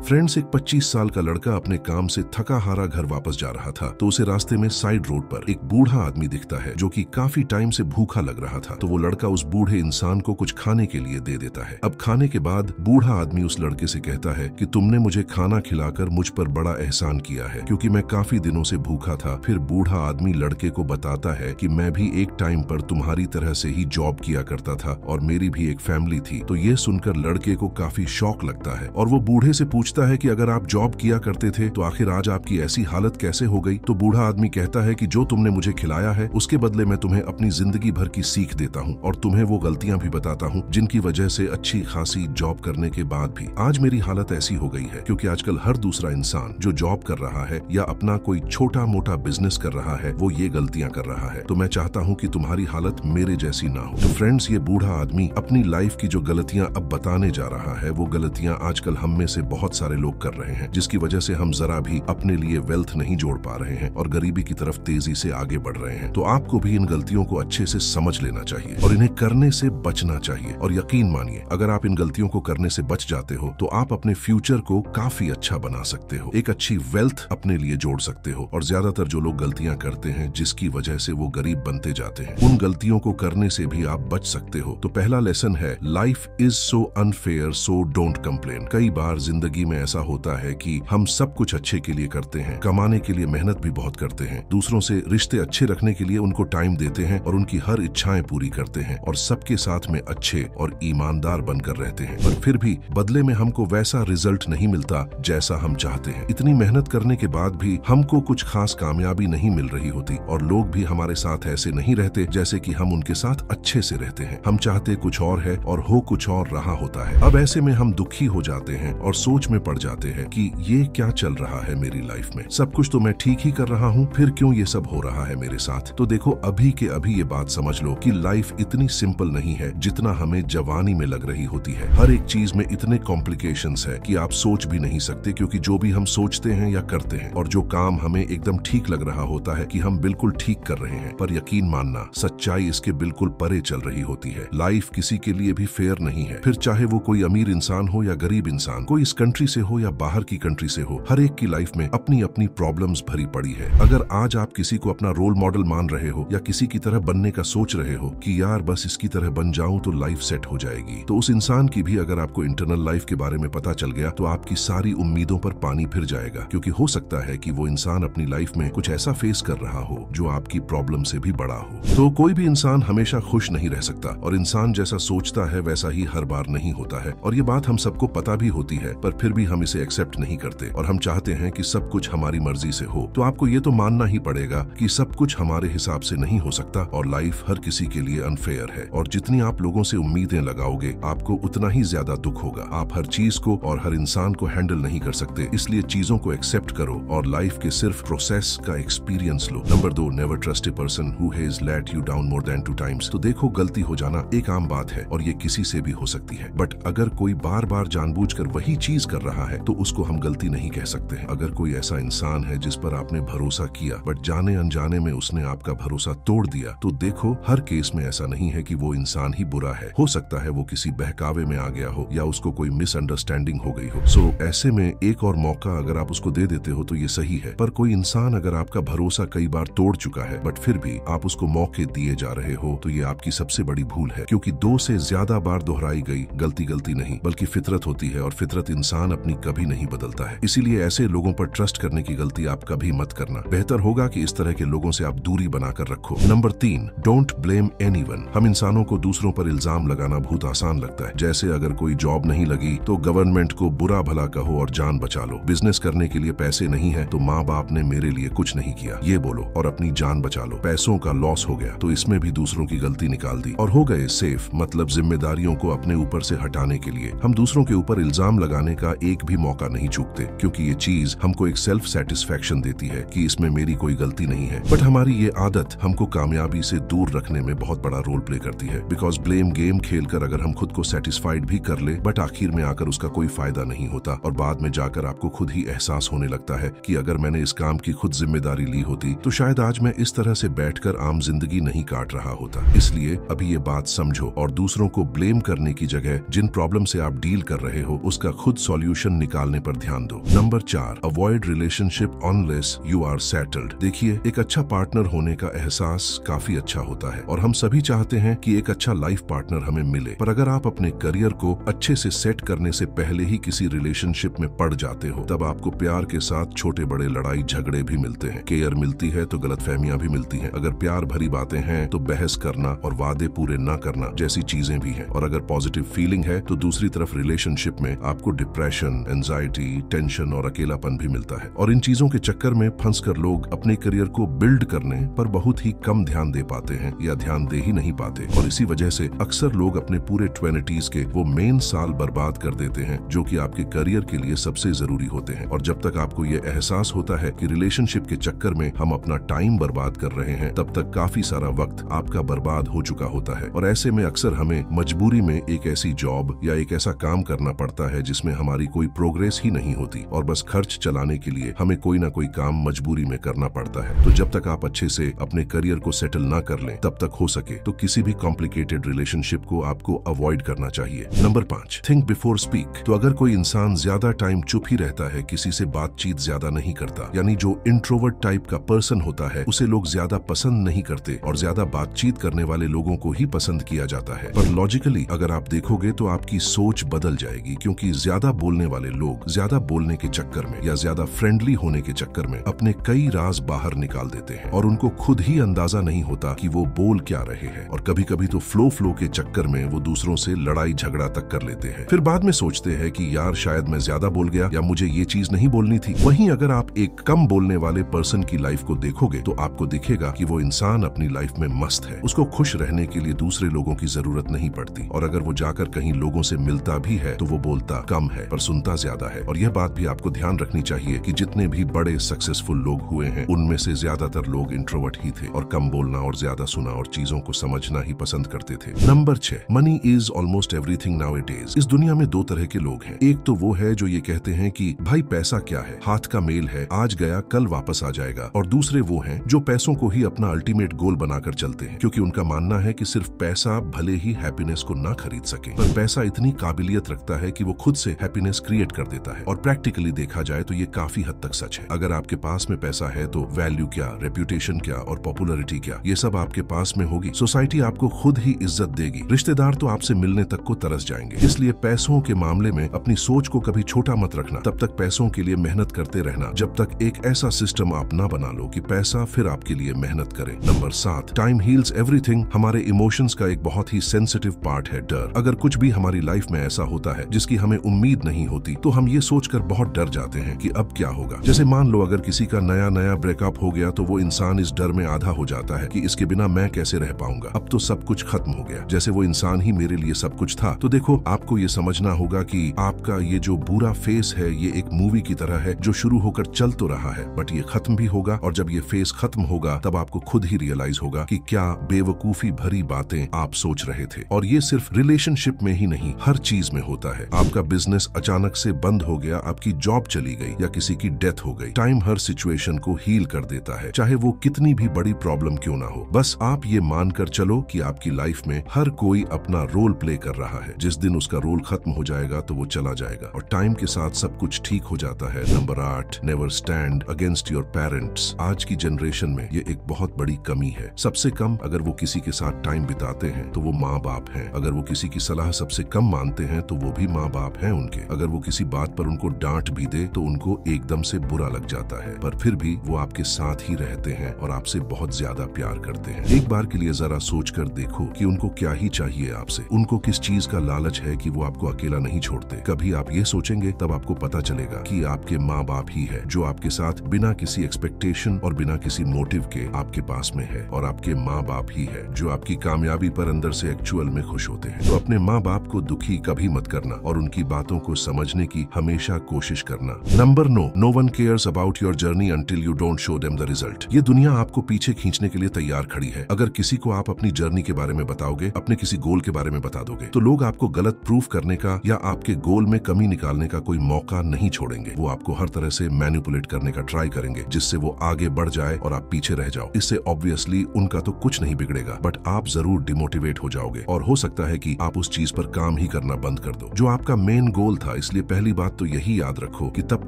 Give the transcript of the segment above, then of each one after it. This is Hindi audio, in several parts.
फ्रेंड्स, एक 25 साल का लड़का अपने काम से थका हारा घर वापस जा रहा था तो उसे रास्ते में साइड रोड पर एक बूढ़ा आदमी दिखता है जो कि काफी टाइम से भूखा लग रहा था। तो वो लड़का उस बूढ़े इंसान को कुछ खाने के लिए दे देता है। अब खाने के बाद बूढ़ा आदमी उस लड़के से कहता है कि तुमने मुझे खाना खिलाकर मुझ पर बड़ा एहसान किया है क्योंकि मैं काफी दिनों से भूखा था। फिर बूढ़ा आदमी लड़के को बताता है कि मैं भी एक टाइम पर तुम्हारी तरह से ही जॉब किया करता था और मेरी भी एक फैमिली थी। तो ये सुनकर लड़के को काफी शौक लगता है और वो बूढ़े से पूछता है कि अगर आप जॉब किया करते थे तो आखिर आज आपकी ऐसी हालत कैसे हो गई। तो बूढ़ा आदमी कहता है कि जो तुमने मुझे खिलाया है उसके बदले मैं तुम्हें अपनी जिंदगी भर की सीख देता हूँ और तुम्हें वो गलतियां भी बताता हूँ जिनकी वजह से अच्छी खासी जॉब करने के बाद भी आज मेरी हालत ऐसी हो गई है। क्योंकि आजकल हर दूसरा इंसान जो जॉब कर रहा है या अपना कोई छोटा मोटा बिजनेस कर रहा है वो ये गलतियां कर रहा है। तो मैं चाहता हूँ कि तुम्हारी हालत मेरे जैसी ना हो। तो फ्रेंड्स, ये बूढ़ा आदमी अपनी लाइफ की जो गलतियां अब बताने जा रहा है वो गलतियां आजकल हम में से बहुत सारे लोग कर रहे हैं, जिसकी वजह से हम जरा भी अपने लिए वेल्थ नहीं जोड़ पा रहे हैं और गरीबी की तरफ तेजी से आगे बढ़ रहे हैं। तो आपको भी इन गलतियों को अच्छे से समझ लेना चाहिए और इन्हें करने से बचना चाहिए। और यकीन मानिए, अगर आप इन गलतियों को करने से बच जाते हो तो आप अपने फ्यूचर को काफी अच्छा बना सकते हो, एक अच्छी वेल्थ अपने लिए जोड़ सकते हो। और ज्यादातर जो लोग गलतियां करते हैं जिसकी वजह से वो गरीब बनते जाते हैं, उन गलतियों को करने से भी आप बच सकते हो। तो पहला लेसन है, life is so unfair so don't complain. कई बार जिंदगी में ऐसा होता है कि हम सब कुछ अच्छे के लिए करते हैं, कमाने के लिए मेहनत भी बहुत करते हैं, दूसरों से रिश्ते अच्छे रखने के लिए उनको टाइम देते हैं और उनकी हर इच्छाएं पूरी करते हैं और सबके साथ में अच्छे और ईमानदार बनकर रहते हैं। पर फिर भी बदले में हमको वैसा रिजल्ट नहीं मिलता जैसा हम चाहते हैं। इतनी मेहनत करने के बाद भी हमको कुछ खास कामयाबी नहीं मिल रही होती और लोग भी हमारे साथ ऐसे नहीं रहते जैसे कि हम उनके साथ अच्छे से रहते हैं। हम चाहते कुछ और है और हो कुछ और रहा होता है। अब ऐसे में हम दुखी हो जाते हैं और सोच में पड़ जाते हैं कि ये क्या चल रहा है मेरी लाइफ में, सब कुछ तो मैं ठीक ही कर रहा हूँ, फिर क्यों ये सब हो रहा है मेरे साथ। तो देखो, अभी के अभी ये बात समझ लो कि लाइफ इतनी सिंपल नहीं है जितना हमें जवानी में लग रही होती है। हर एक चीज में इतने कॉम्प्लिकेशंस है कि आप सोच भी नहीं सकते, क्योंकि जो भी हम सोचते हैं या करते हैं और जो काम हमें एकदम ठीक लग रहा होता है कि हम बिल्कुल ठीक कर रहे हैं, पर यकीन मानना सच्चाई इसके बिल्कुल परे चल रही होती है। लाइफ किसी के लिए भी फेयर नहीं है, फिर चाहे वो कोई अमीर इंसान हो या गरीब इंसान, कोई इस कंट्री से हो या बाहर की कंट्री से हो, हर एक की लाइफ में अपनी अपनी प्रॉब्लम्स भरी पड़ी है। अगर आज आप किसी को अपना रोल मॉडल मान रहे हो या किसी की तरह बनने का सोच रहे हो कि यार बस इसकी तरह बन जाऊं तो लाइफ सेट हो जाएगी, तो उस इंसान की भी अगर आपको इंटरनल लाइफ के बारे में पता चल गया तो आपकी सारी उम्मीदों पर पानी फिर जाएगा। क्योंकि हो सकता है कि वो इंसान अपनी लाइफ में कुछ ऐसा फेस कर रहा हो जो आपकी प्रॉब्लम से भी बड़ा हो। तो कोई भी इंसान हमेशा खुश नहीं रह सकता और इंसान जैसा सोचता है वैसा ही हर बार नहीं होता है। और ये बात हम सबको पता भी होती है, पर फिर भी हम इसे एक्सेप्ट नहीं करते और हम चाहते हैं कि सब कुछ हमारी मर्जी से हो। तो आपको ये तो मानना ही पड़ेगा कि सब कुछ हमारे हिसाब से नहीं हो सकता और लाइफ हर किसी के लिए अनफेयर है। और जितनी आप लोगों से उम्मीदें लगाओगे आपको उतना ही ज्यादा दुख होगा। आप हर चीज को और हर इंसान को हैंडल नहीं कर सकते, इसलिए चीजों को एक्सेप्ट करो और लाइफ के सिर्फ प्रोसेस का experience low. Number 2, never trust a person who has let you down more than 2 times. तो देखो, गलती हो जाना एक आम बात है और ये किसी से भी हो सकती है, बट अगर कोई बार बार जानबूझकर वही चीज कर रहा है तो उसको हम गलती नहीं कह सकते हैं। अगर कोई ऐसा इंसान है जिस पर आपने भरोसा किया बट जाने अनजाने में उसने आपका भरोसा तोड़ दिया, तो देखो, हर केस में ऐसा नहीं है कि वो इंसान ही बुरा है। हो सकता है वो किसी बहकावे में आ गया हो या उसको कोई मिसअंडरस्टैंडिंग हो गई हो। सो ऐसे में एक और मौका अगर आप उसको दे देते हो तो ये सही है। पर कोई इंसान अगर आपका भरोसा कई बार तोड़ चुका है बट फिर भी आप उसको मौके दिए जा रहे हो तो ये आपकी सबसे बड़ी भूल है। क्योंकि 2 से ज्यादा बार दोहराई गई गलती गलती नहीं बल्कि फितरत होती है और फितरत इंसान अपनी कभी नहीं बदलता है। इसीलिए ऐसे लोगों पर ट्रस्ट करने की गलती आप कभी मत करना। बेहतर होगा कि इस तरह के लोगों से आप दूरी बनाकर रखो। Number 3, don't blame anyone. हम इंसानों को दूसरों पर इल्जाम लगाना बहुत आसान लगता है। जैसे अगर कोई जॉब नहीं लगी तो गवर्नमेंट को बुरा भला कहो और जान बचा लो। बिजनेस करने के लिए पैसे नहीं है तो माँ बाप ने मेरे लिए कुछ नहीं किया, ये बोलो और अपनी जान बचा लो। पैसों का लॉस हो गया तो इसमें भी दूसरों की गलती निकाल दी और हो गए सेफ। मतलब जिम्मेदारियों को अपने ऊपर से हटाने के लिए हम दूसरों के ऊपर इल्जाम लगाने का एक भी मौका नहीं चूकते, क्योंकि ये चीज हमको एक सेल्फ सेटिस्फैक्शन देती है कि इसमें मेरी कोई गलती नहीं है। बट हमारी ये आदत हमको कामयाबी से दूर रखने में बहुत बड़ा रोल प्ले करती है। बिकॉज ब्लेम गेम खेलकर अगर हम खुद को सेटिस्फाइड भी कर ले बट आखिर में आकर उसका कोई फायदा नहीं होता और बाद में जाकर आपको खुद ही एहसास होने लगता है कि अगर मैंने इस काम की खुद जिम्मेदारी ली होती तो शायद आज मैं इस तरह से बैठकर आम जिंदगी नहीं काट रहा होता। इसलिए अभी ये बात समझो और दूसरों को ब्लेम करने की जगह जिन प्रॉब्लम से आप डील कर रहे हो उसका खुद सॉल्यूशन सॉल्यूशन निकालने पर ध्यान दो। Number 4, avoid relationship unless you are settled. देखिए, एक अच्छा पार्टनर होने का एहसास काफी अच्छा होता है और हम सभी चाहते हैं कि एक अच्छा लाइफ पार्टनर हमें मिले, पर अगर आप अपने करियर को अच्छे से सेट करने से पहले ही किसी रिलेशनशिप में पड़ जाते हो, तब आपको प्यार के साथ छोटे बड़े लड़ाई झगड़े भी मिलते हैं, केयर मिलती है तो गलतफहमियां भी मिलती हैं। अगर प्यार भरी बातें हैं तो बहस करना और वादे पूरे न करना जैसी चीजें भी हैं, और अगर पॉजिटिव फीलिंग है तो दूसरी तरफ रिलेशनशिप में आपको डिप्रेशन, एंजाइटी, टेंशन और अकेलापन भी मिलता है। और इन चीजों के चक्कर में फंसकर लोग अपने करियर को बिल्ड करने पर बहुत ही कम ध्यान दे पाते हैं या ध्यान दे ही नहीं पाते, और इसी वजह से अक्सर लोग अपने पूरे 20s के वो मेन साल बर्बाद कर देते हैं जो कि आपके करियर के लिए सबसे जरूरी होते हैं। और जब तक आपको ये एहसास होता है कि रिलेशनशिप के चक्कर में हम अपना टाइम बर्बाद कर रहे हैं, तब तक काफी सारा वक्त आपका बर्बाद हो चुका होता है। और ऐसे में अक्सर हमें मजबूरी में एक ऐसी जॉब या एक ऐसा काम करना पड़ता है जिसमें हमारी कोई प्रोग्रेस ही नहीं होती, और बस खर्च चलाने के लिए हमें कोई ना कोई काम मजबूरी में करना पड़ता है। तो जब तक आप अच्छे से अपने करियर को सेटल ना कर लें, तब तक हो सके तो किसी भी कॉम्प्लिकेटेड रिलेशनशिप को आपको अवॉइड करना चाहिए। Number 5, think before speak. तो अगर कोई इंसान ज्यादा टाइम चुप ही रहता है, किसी से बातचीत ज्यादा नहीं करता, यानी जो इंट्रोवर्ट टाइप का पर्सन होता है उसे लोग ज्यादा पसंद नहीं करते और ज्यादा बातचीत करने वाले लोगों को ही पसंद किया जाता है। पर लॉजिकली अगर आप देखोगे तो आपकी सोच बदल जाएगी, क्योंकि ज्यादा बोलने वाले लोग ज्यादा बोलने के चक्कर में या ज्यादा फ्रेंडली होने के चक्कर में अपने कई राज बाहर निकाल देते हैं और उनको खुद ही अंदाजा नहीं होता कि वो बोल क्या रहे हैं। और कभी कभी तो फ्लो के चक्कर में वो दूसरों से लड़ाई झगड़ा तक कर लेते हैं। फिर बाद में सोचते हैं कि यार शायद मैं ज्यादा बोल गया या मुझे ये चीज नहीं बोलनी थी। वहीं अगर आप एक कम बोलने वाले पर्सन की लाइफ को देखोगे तो आपको दिखेगा कि वो इंसान अपनी लाइफ में मस्त है, उसको खुश रहने के लिए दूसरे लोगों की जरूरत नहीं पड़ती, और अगर वो जाकर कहीं लोगों से मिलता भी है तो वो बोलता कम है पर सुनता ज्यादा है। और यह बात भी आपको ध्यान रखनी चाहिए कि जितने भी बड़े सक्सेसफुल लोग हुए हैं उनमें से ज्यादातर लोग इंट्रोवर्ट ही थे और कम बोलना और ज्यादा सुना और चीजों को समझना ही पसंद करते थे। Number 6, money is almost everything nowadays. इस दुनिया में दो तरह के लोग हैं। एक तो वो है जो ये कहते हैं कि भाई पैसा क्या है, हाथ का मेल है, आज गया कल वापस आ जाएगा। और दूसरे वो हैं जो पैसों को ही अपना अल्टीमेट गोल बनाकर चलते हैं, क्योंकि उनका मानना है कि सिर्फ पैसा भले ही हैप्पीनेस को ना खरीद सके, पर पैसा इतनी काबिलियत रखता है कि वो खुद से हैप्पीनेस क्रिएट कर देता है। और प्रैक्टिकली देखा जाए तो ये काफी हद तक सच है। अगर आपके पास में पैसा है तो वैल्यू क्या, रेप्यूटेशन क्या और पॉपुलैरिटी क्या, ये सब आपके पास में होगी। सोसाइटी आपको खुद ही इज्जत देगी, रिश्तेदार तो आपसे मिलने तक को तरस जाएंगे। इसलिए पैसों के मामले में अपनी सोच को कभी छोटा मत रखना। तब तक पैसों के लिए मेहनत करते रहना जब तक एक ऐसा सिस्टम आप ना बना लो कि पैसा फिर आपके लिए मेहनत करे। Number 7, time heals everything. हमारे इमोशंस का एक बहुत ही सेंसिटिव पार्ट है डर। अगर कुछ भी हमारी लाइफ में ऐसा होता है जिसकी हमें उम्मीद नहीं होती तो हम ये सोचकर बहुत डर जाते हैं कि अब क्या होगा। जैसे मान लो अगर किसी का नया ब्रेकअप हो गया तो वो इंसान इस डर में आधा हो जाता है कि इसके बिना मैं कैसे रह पाऊंगा, अब तो सब कुछ खत्म हो गया, जैसे वो इंसान ही मेरे लिए सब कुछ था। तो देखो, आपको ये समझना होगा कि आपका ये जो बुरा फेस है ये एक मूवी की तरह है जो शुरू होकर चल तो रहा है बट ये खत्म भी होगा, और जब ये फेस खत्म होगा तब आपको खुद ही रियलाइज होगा कि क्या बेवकूफी भरी बातें आप सोच रहे थे। और ये सिर्फ रिलेशनशिप में ही नहीं, हर चीज में होता है। आपका बिजनेस अचानक से बंद हो गया, आपकी जॉब चली गई या किसी की डेथ हो गई, टाइम हर सिचुएशन को हील कर देता है, चाहे वो कितनी भी बड़ी प्रॉब्लम क्यों ना हो। बस आप ये मानकर चलो कि आपकी लाइफ में हर कोई अपना रोल प्ले कर रहा है। जिस दिन उसका रोल खत्म हो जाएगा तो वो चला जाएगा और टाइम के साथ सब कुछ ठीक हो जाता है। Number 8, never stand against your parents. आज की जनरेशन में ये एक बहुत बड़ी कमी है। सबसे कम अगर वो किसी के साथ टाइम बिताते हैं तो वो माँ बाप हैं। अगर वो किसी की सलाह सबसे कम मानते हैं तो वो भी माँ बाप हैं उनके। अगर वो किसी बात पर उनको डांट भी दे तो उनको एकदम से बुरा लग जाता है, पर फिर भी वो आपके साथ ही रहते हैं और आपसे बहुत ज्यादा प्यार करते हैं। एक बार के लिए जरा सोच कर देखो कि उनको क्या ही चाहिए आपसे, उनको किस चीज का लालच है कि वो आपको अकेला नहीं छोड़ते। कभी आप ये सोचेंगे तब आपको पता चलेगा कि आपके माँ बाप ही है जो आपके साथ बिना किसी एक्सपेक्टेशन और बिना किसी मोटिव के आपके पास में है, और आपके माँ बाप ही है जो आपकी कामयाबी पर अंदर से एक्चुअल में खुश होते हैं। तो अपने माँ बाप को दुखी कभी मत करना और उनकी बातों को समझने की हमेशा कोशिश करना। Number 9, no one cares about your journey until you don't show them the result. ये दुनिया आपको पीछे खींचने के लिए तैयार खड़ी है। अगर किसी को आप अपनी जर्नी के बारे में बताओगे, अपने किसी गोल के बारे में बता दोगे, तो लोग आपको गलत प्रूफ करने का या आपके गोल में कमी निकालने का कोई मौका नहीं छोड़ेंगे। वो आपको हर तरह से मैनिपुलेट करने का ट्राई करेंगे जिससे वो आगे बढ़ जाए और आप पीछे रह जाओ। इससे ऑब्वियसली उनका तो कुछ नहीं बिगड़ेगा, बट आप जरूर डिमोटिवेट हो जाओगे और हो सकता है कि आप उस चीज पर काम ही करना बंद कर दो जो आपका मेन गोल था। इसलिए पहली बात तो यही याद रखो कि तब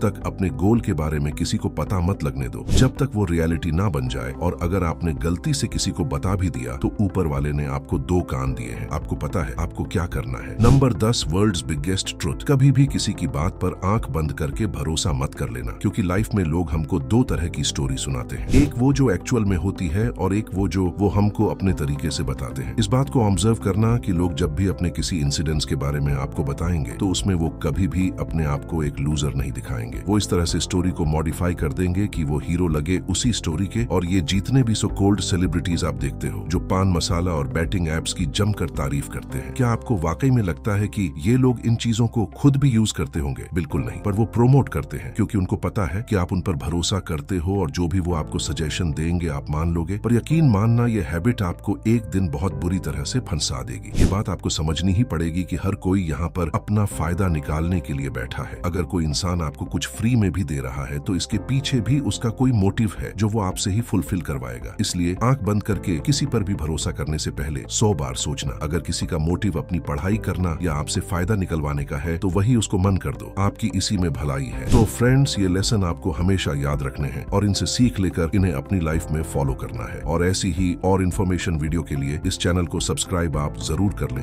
तक अपने गोल के बारे में किसी को पता मत लगने दो जब तक वो रियलिटी ना बन जाए। और अगर आपने गलती से किसी को बता भी दिया तो ऊपर वाले ने आपको 2 कान दिए हैं, आपको पता है आपको क्या करना है। Number 10, world's biggest truth. कभी भी किसी की बात पर आंख बंद करके भरोसा मत कर लेना, क्योंकि लाइफ में लोग हमको 2 तरह की स्टोरी सुनाते हैं, एक वो जो एक्चुअल में होती है और एक वो जो हमको अपने तरीके से बताते हैं। इस बात को ऑब्जर्व करना कि लोग जब भी अपने किसी इंसिडेंट्स के बारे में आपको बताएंगे तो उसमें वो कभी भी अपने आप को एक लूजर नहीं दिखाएंगे। वो इस तरह से स्टोरी को मॉडिफाई कर देंगे कि वो हीरो लगे उसी स्टोरी के। और ये जितने भी सो कोल्ड सेलिब्रिटीज आप देखते हो जो पान मसाला और बैटिंग एप्स की जमकर तारीफ करते हैं, क्या आपको वाकई में लगता है कि ये लोग इन चीजों को खुद भी यूज करते होंगे? बिल्कुल नहीं, पर वो प्रोमोट करते हैं क्योंकि उनको पता है कि आप उन पर भरोसा करते हो और जो भी वो आपको सजेशन देंगे आप मान लोगे। पर यकीन मानना, ये हैबिट आपको एक दिन बहुत बुरी तरह से फंसा देगी। ये बात आपको समझनी ही पड़ेगी कि हर कोई यहाँ पर अपना फायदा निकालने के लिए बैठा है। अगर कोई इंसान आपको कुछ फ्री में भी दे रहा है तो इसके पीछे भी उसका कोई मोटिव है जो वो आपसे ही फुलफिल करवाएगा। इसलिए आंख बंद करके किसी पर भी भरोसा करने से पहले 100 बार सोचना। अगर किसी का मोटिव अपनी पढ़ाई करना या आपसे फायदा निकलवाने का है तो वही उसको मन कर दो, आपकी इसी में भलाई है। तो फ्रेंड्स, ये लेसन आपको हमेशा याद रखने हैं और इनसे सीख लेकर इन्हें अपनी लाइफ में फॉलो करना है। और ऐसी ही और इन्फॉर्मेशन वीडियो के लिए इस चैनल को सब्सक्राइब आप जरूर कर लें।